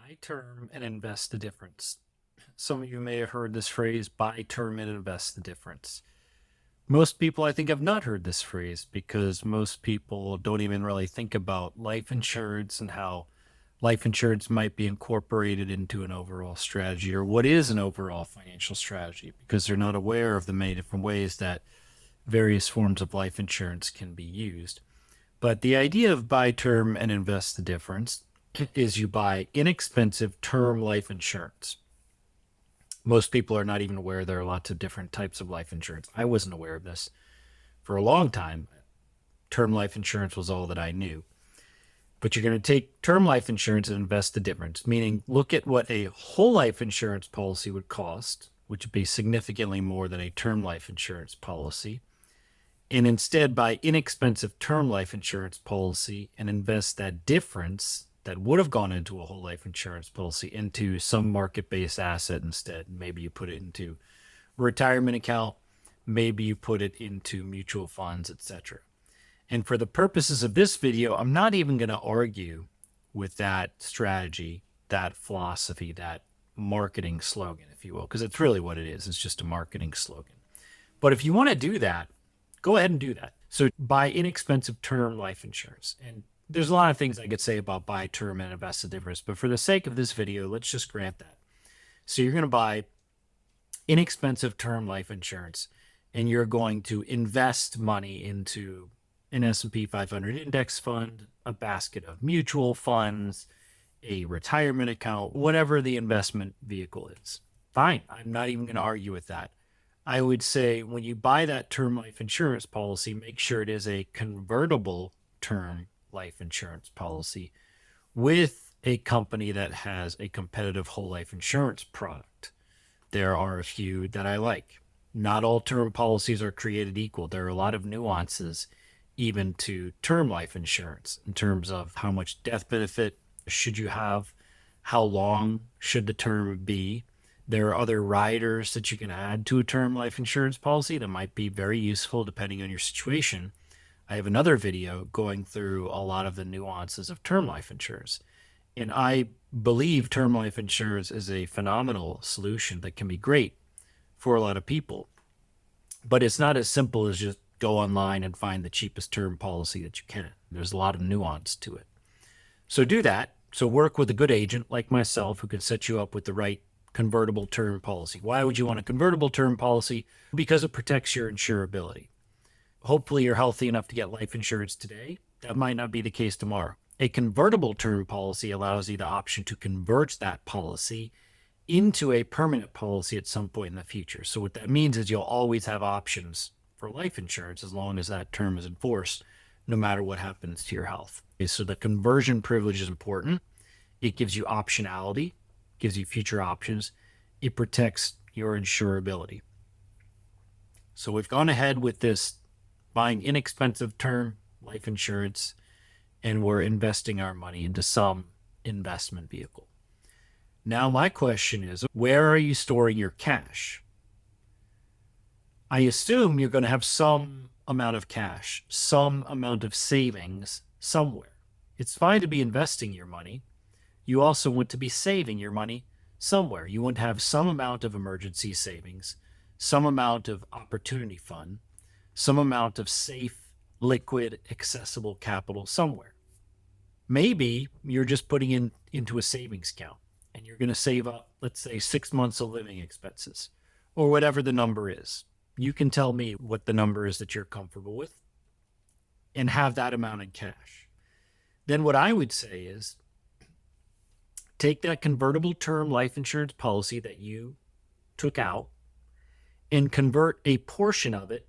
Buy term and invest the difference. Some of you may have heard this phrase, buy term and invest the difference. Most people, I think, have not heard this phrase because most people don't even really think about life insurance and how life insurance might be incorporated into an overall strategy, or what is an overall financial strategy, because they're not aware of the many different ways that various forms of life insurance can be used. But the idea of buy term and invest the difference is you buy inexpensive term life insurance. Most people are not even aware there are lots of different types of life insurance. I wasn't aware of this for a long time. Term life insurance was all that I knew. But you're going to take term life insurance and invest the difference, meaning look at what a whole life insurance policy would cost, which would be significantly more than a term life insurance policy, and instead buy inexpensive term life insurance policy and invest that difference that would have gone into a whole life insurance policy into some market-based asset instead. Maybe you put it into a retirement account, maybe you put it into mutual funds, etc. And for the purposes of this video, I'm not even going to argue with that strategy, that philosophy, that marketing slogan, if you will, because it's really what it is. It's just a marketing slogan. But if you want to do that, go ahead and do that. So buy inexpensive term life insurance. And there's a lot of things I could say about buy term and invest the difference, but for the sake of this video, let's just grant that. So you're going to buy inexpensive term life insurance, and you're going to invest money into an S&P 500 index fund, a basket of mutual funds, a retirement account, whatever the investment vehicle is. Fine. I'm not even going to argue with that. I would say when you buy that term life insurance policy, make sure it is a convertible term life insurance policy with a company that has a competitive whole life insurance product. There are a few that I like. Not all term policies are created equal. There are a lot of nuances even to term life insurance in terms of how much death benefit should you have, how long should the term be. There are other riders that you can add to a term life insurance policy that might be very useful depending on your situation. I have another video going through a lot of the nuances of term life insurance. And I believe term life insurance is a phenomenal solution that can be great for a lot of people. But it's not as simple as just go online and find the cheapest term policy that you can. There's a lot of nuance to it. So do that. So work with a good agent like myself who can set you up with the right convertible term policy. Why would you want a convertible term policy? Because it protects your insurability. Hopefully you're healthy enough to get life insurance today. That might not be the case tomorrow. A convertible term policy allows you the option to convert that policy into a permanent policy at some point in the future. So what that means is you'll always have options for life insurance as long as that term is enforced, no matter what happens to your health. Okay, so the conversion privilege is important. It gives you optionality, gives you future options. It protects your insurability. So we've gone ahead with this buying inexpensive term life insurance, and we're investing our money into some investment vehicle. Now, my question is, where are you storing your cash? I assume you're going to have some amount of cash, some amount of savings somewhere. It's fine to be investing your money. You also want to be saving your money somewhere. You want to have some amount of emergency savings, some amount of opportunity fund, some amount of safe, liquid, accessible capital somewhere. Maybe you're just putting into a savings account and you're going to save up, let's say, 6 months of living expenses or whatever the number is. You can tell me what the number is that you're comfortable with and have that amount in cash. Then what I would say is take that convertible term life insurance policy that you took out and convert a portion of it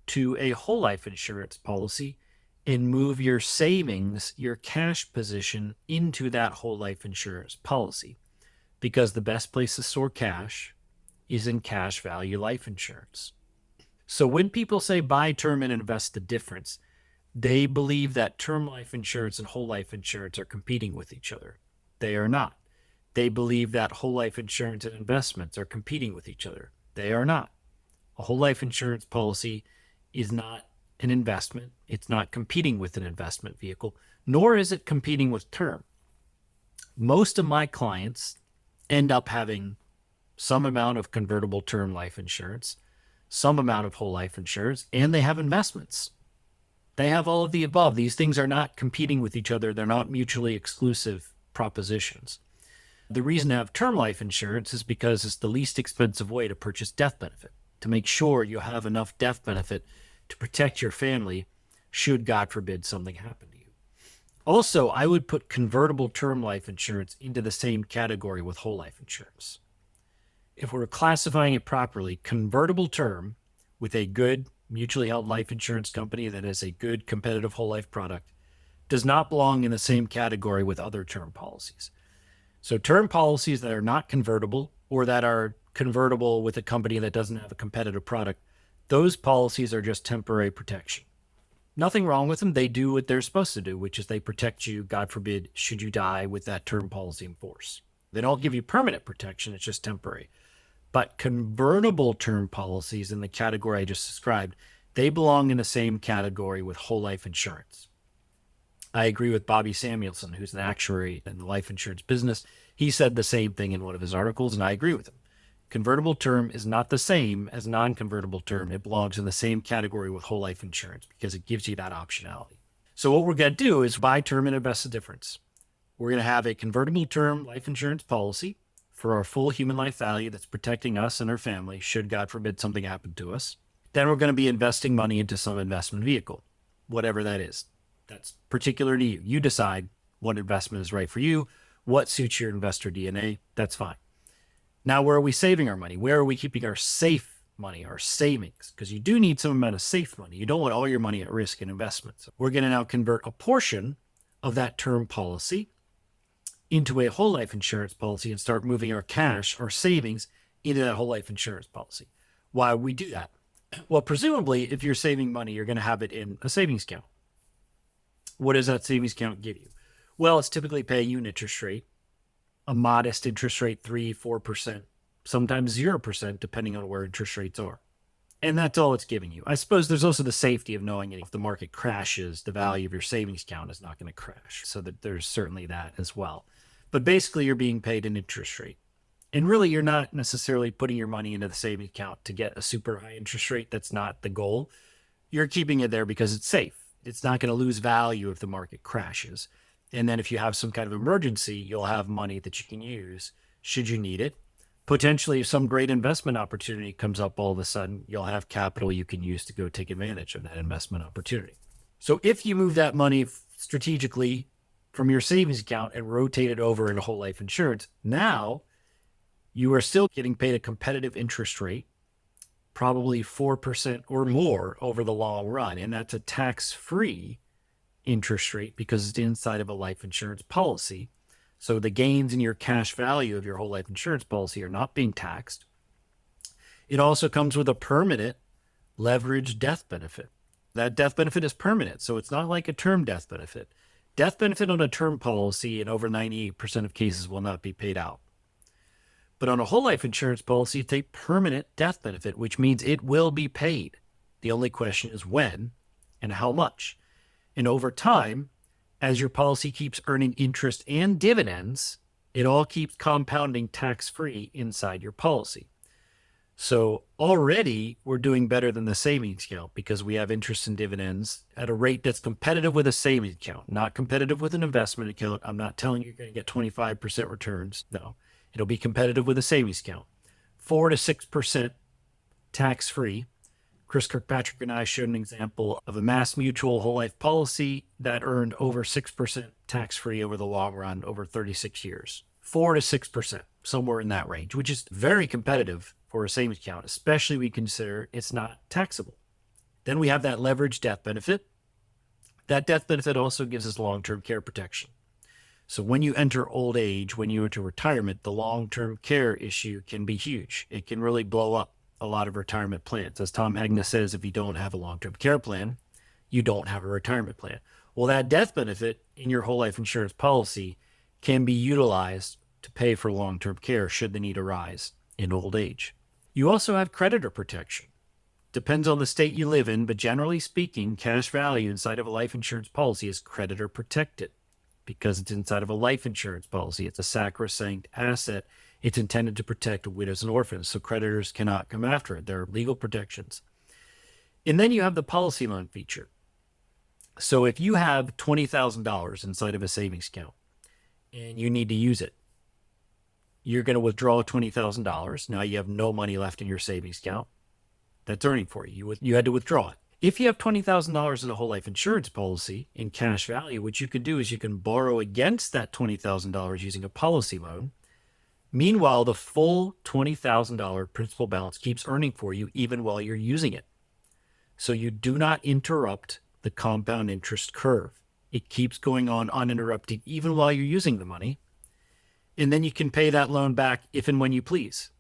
to a whole life insurance policy and move your savings, your cash position into that whole life insurance policy, because the best place to store cash is in cash value life insurance. So when people say buy term and invest the difference, they believe that term life insurance and whole life insurance are competing with each other. They are not. They believe that whole life insurance and investments are competing with each other. They are not. A whole life insurance policy is not an investment. It's not competing with an investment vehicle, nor is it competing with term. most of my clients end up having some amount of convertible term life insurance, some amount of whole life insurance, and they have investments. They have all of the above. These things are not competing with each other. They're not mutually exclusive propositions. The reason to have term life insurance is because it's the least expensive way to purchase death benefit, to make sure you have enough death benefit to protect your family should, God forbid, something happen to you. Also, I would put convertible term life insurance into the same category with whole life insurance. If we're classifying it properly, convertible term with a good mutually held life insurance company that has a good competitive whole life product does not belong in the same category with other term policies. So term policies that are not convertible or that are convertible with a company that doesn't have a competitive product, those policies are just temporary protection. Nothing wrong with them. They do what they're supposed to do, which is they protect you, God forbid, should you die with that term policy in force. They don't give you permanent protection. It's just temporary. But convertible term policies in the category I just described, they belong in the same category with whole life insurance. I agree with Bobby Samuelson, who's an actuary in the life insurance business. He said the same thing in one of his articles, and I agree with him. Convertible term is not the same as non-convertible term. It belongs in the same category with whole life insurance because it gives you that optionality. So what we're going to do is buy term and invest the difference. We're going to have a convertible term life insurance policy for our full human life value that's protecting us and our family should, God forbid, something happen to us. Then we're going to be investing money into some investment vehicle, whatever that is. That's particular to you. You decide what investment is right for you, what suits your investor DNA. That's fine. Now, where are we saving our money? Where are we keeping our safe money, our savings? Because you do need some amount of safe money. You don't want all your money at risk in investments. We're going to now convert a portion of that term policy into a whole life insurance policy and start moving our cash, our savings, into that whole life insurance policy. Why would we do that? Well, presumably, if you're saving money, you're going to have it in a savings account. What does that savings account give you? Well, it's typically paying you an interest rate, a modest interest rate, 3-4%, sometimes 0%, depending on where interest rates are. And that's all it's giving you. I suppose there's also the safety of knowing if the market crashes, the value of your savings account is not going to crash. So that there's certainly that as well. But basically, you're being paid an interest rate. And really, you're not necessarily putting your money into the savings account to get a super high interest rate. That's not the goal. You're keeping it there because it's safe. It's not going to lose value if the market crashes. And then if you have some kind of emergency, you'll have money that you can use should you need it. Potentially, if some great investment opportunity comes up all of a sudden, you'll have capital you can use to go take advantage of that investment opportunity. So if you move that money strategically from your savings account and rotate it over into whole life insurance, now you are still getting paid a competitive interest rate, probably 4% or more over the long run. And that's a tax-free interest rate because it's inside of a life insurance policy. So the gains in your cash value of your whole life insurance policy are not being taxed. It also comes with a permanent leveraged death benefit. That death benefit is permanent, so it's not like a term death benefit. Death benefit on a term policy in over 98% of cases will not be paid out. But on a whole life insurance policy, it's a permanent death benefit, which means it will be paid. The only question is when and how much. And over time, as your policy keeps earning interest and dividends, it all keeps compounding tax-free inside your policy. So already we're doing better than the savings account because we have interest and dividends at a rate that's competitive with a savings account, not competitive with an investment account. I'm not telling you you're going to get 25% returns. No, it'll be competitive with a savings account. 4 to 6% tax-free. Chris Kirkpatrick and I showed an example of a Mass Mutual whole life policy that earned over 6% tax-free over the long run over 36 years. 4 to 6%, somewhere in that range, which is very competitive for a savings account, especially we consider it's not taxable. Then we have that leveraged death benefit. That death benefit also gives us long-term care protection. So when you enter old age, when you enter retirement, the long-term care issue can be huge. It can really blow up a lot of retirement plans. As Tom Hagna says, if you don't have a long-term care plan, you don't have a retirement plan. Well, that death benefit in your whole life insurance policy can be utilized to pay for long-term care should the need arise in old age. You also have creditor protection. Depends on the state you live in, but generally speaking, cash value inside of a life insurance policy is creditor protected because it's inside of a life insurance policy. It's a sacrosanct asset. It's intended to protect widows and orphans, so creditors cannot come after it. There are legal protections. And then you have the policy loan feature. So if you have $20,000 inside of a savings account and you need to use it, you're going to withdraw $20,000. Now you have no money left in your savings account that's earning for you. You had to withdraw it. If you have $20,000 in a whole life insurance policy in cash value, what you can do is you can borrow against that $20,000 using a policy loan. Meanwhile, the full $20,000 principal balance keeps earning for you even while you're using it. So you do not interrupt the compound interest curve. It keeps going on uninterrupted even while you're using the money. And then you can pay that loan back if and when you please.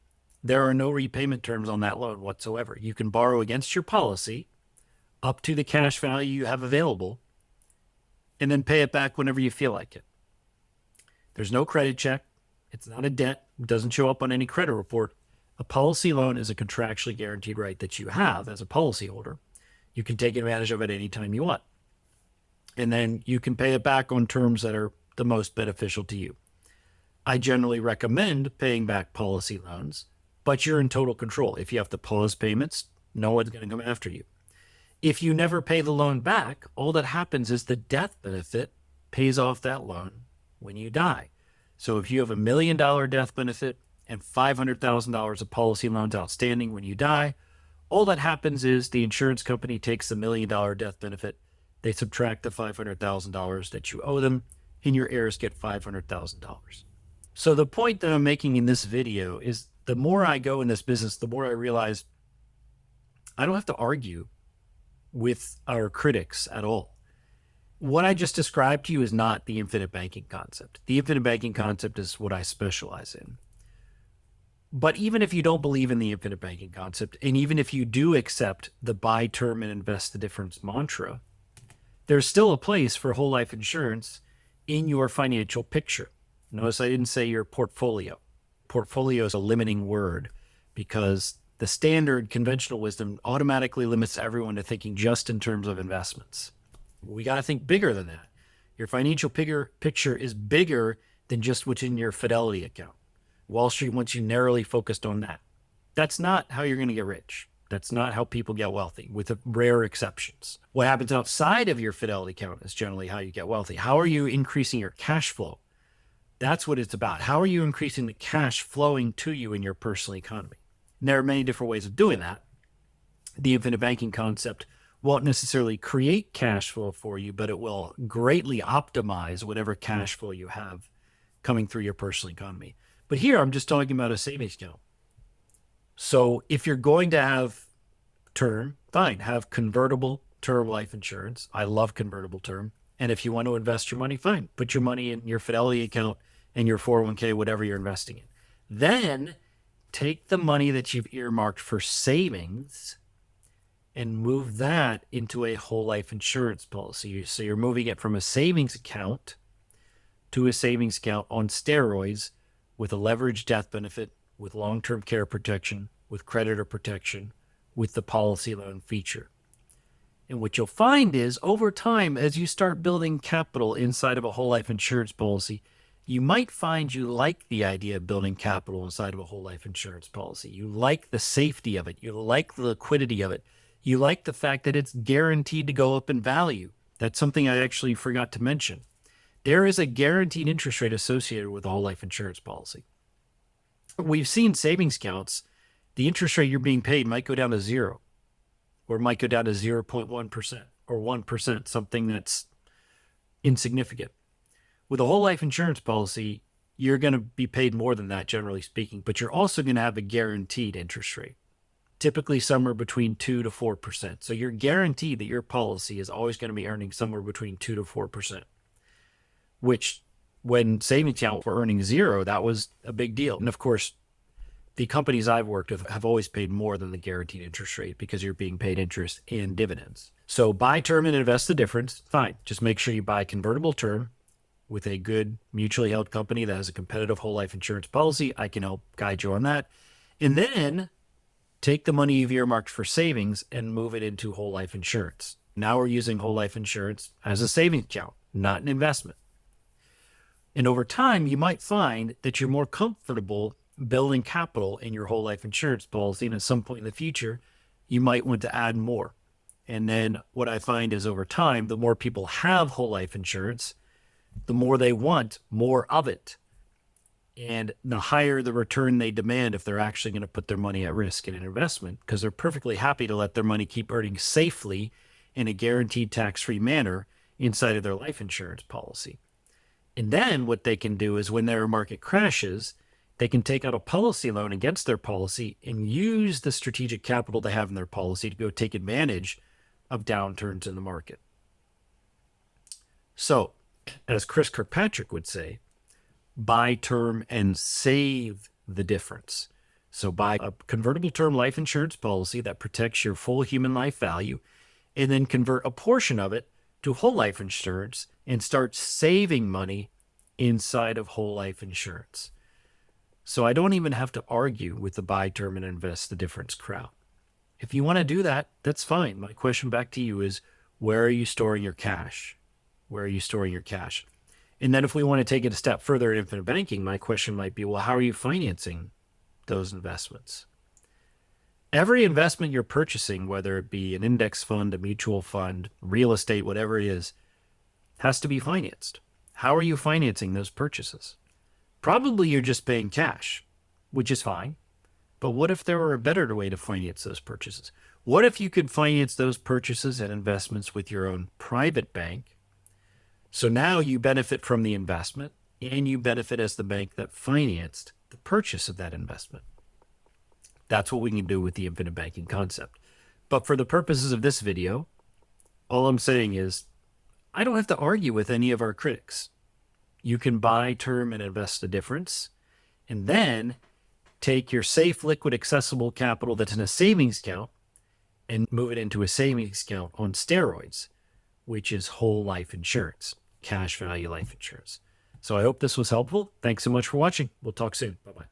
There are no repayment terms on that loan whatsoever. You can borrow against your policy up to the cash value you have available and then pay it back whenever you feel like it. There's no credit check. It's not a debt. It doesn't show up on any credit report. A policy loan is a contractually guaranteed right that you have as a policyholder. You can take advantage of it anytime you want. And then you can pay it back on terms that are the most beneficial to you. I generally recommend paying back policy loans, but you're in total control. If you have to pause payments, no one's going to come after you. If you never pay the loan back, all that happens is the death benefit pays off that loan when you die. So if you have $1 million death benefit and $500,000 of policy loans outstanding when you die, all that happens is the insurance company takes the $1 million death benefit, they subtract the $500,000 that you owe them, and your heirs get $500,000. So the point that I'm making in this video is the more I go in this business, the more I realize I don't have to argue with our critics at all. What I just described to you is not the infinite banking concept. The infinite banking concept is what I specialize in. But even if you don't believe in the infinite banking concept, and even if you do accept the buy term and invest the difference mantra, there's still a place for whole life insurance in your financial picture. Notice I didn't say your portfolio. Portfolio is a limiting word because the standard conventional wisdom automatically limits everyone to thinking just in terms of investments. We got to think bigger than that. Your financial picture is bigger than just what's in your Fidelity account. Wall Street wants you narrowly focused on that. That's not how you're going to get rich. That's not how people get wealthy, with rare exceptions. What happens outside of your Fidelity account is generally how you get wealthy. How are you increasing your cash flow? That's what it's about. How are you increasing the cash flowing to you in your personal economy? And there are many different ways of doing that. The infinite banking concept won't necessarily create cash flow for you, but it will greatly optimize whatever cash flow you have coming through your personal economy. But here I'm just talking about a savings account. So if you're going to have term, fine, have convertible term life insurance. I love convertible term. And if you want to invest your money, fine, put your money in your Fidelity account and your 401k, whatever you're investing in. Then take the money that you've earmarked for savings and move that into a whole life insurance policy. So you're moving it from a savings account to a savings account on steroids with a leveraged death benefit, with long-term care protection, with creditor protection, with the policy loan feature. And what you'll find is over time, as you start building capital inside of a whole life insurance policy, you might find you like the idea of building capital inside of a whole life insurance policy. You like the safety of it. You like the liquidity of it. You like the fact that it's guaranteed to go up in value. That's something I actually forgot to mention. There is a guaranteed interest rate associated with a whole life insurance policy. We've seen savings accounts, the interest rate you're being paid might go down to zero, or it might go down to 0.1% or 1%, something that's insignificant. With a whole life insurance policy, you're going to be paid more than that, generally speaking, but you're also going to have a guaranteed interest rate, typically somewhere between 2 to 4%. So you're guaranteed that your policy is always going to be earning somewhere between 2 to 4%, which when savings accounts were earning zero, that was a big deal. And of course, the companies I've worked with have always paid more than the guaranteed interest rate because you're being paid interest and dividends. So buy term and invest the difference. Fine. Just make sure you buy convertible term with a good mutually held company that has a competitive whole life insurance policy. I can help guide you on that. And then take the money you've earmarked for savings and move it into whole life insurance. Now we're using whole life insurance as a savings account, not an investment. And over time, you might find that you're more comfortable building capital in your whole life insurance policy. And at some point in the future, you might want to add more. And then what I find is over time, the more people have whole life insurance, the more they want more of it. And the higher the return they demand if they're actually going to put their money at risk in an investment, because they're perfectly happy to let their money keep earning safely in a guaranteed tax-free manner inside of their life insurance policy. And then what they can do is when their market crashes, they can take out a policy loan against their policy and use the strategic capital they have in their policy to go take advantage of downturns in the market. So, as Chris Kirkpatrick would say, buy term and save the difference. So buy a convertible term life insurance policy that protects your full human life value, and then convert a portion of it to whole life insurance and start saving money inside of whole life insurance. So I don't even have to argue with the buy term and invest the difference crowd. If you want to do that, that's fine. My question back to you is, where are you storing your cash? Where are you storing your cash? And then if we want to take it a step further in infinite banking, my question might be, well, how are you financing those investments? Every investment you're purchasing, whether it be an index fund, a mutual fund, real estate, whatever it is, has to be financed. How are you financing those purchases? Probably you're just paying cash, which is fine. But what if there were a better way to finance those purchases? What if you could finance those purchases and investments with your own private bank? So now you benefit from the investment and you benefit as the bank that financed the purchase of that investment. That's what we can do with the infinite banking concept. But for the purposes of this video, all I'm saying is I don't have to argue with any of our critics. You can buy term and invest the difference, and then take your safe, liquid, accessible capital that's in a savings account and move it into a savings account on steroids, which is whole life insurance, cash value life insurance. So I hope this was helpful. Thanks so much for watching. We'll talk soon. Bye-bye.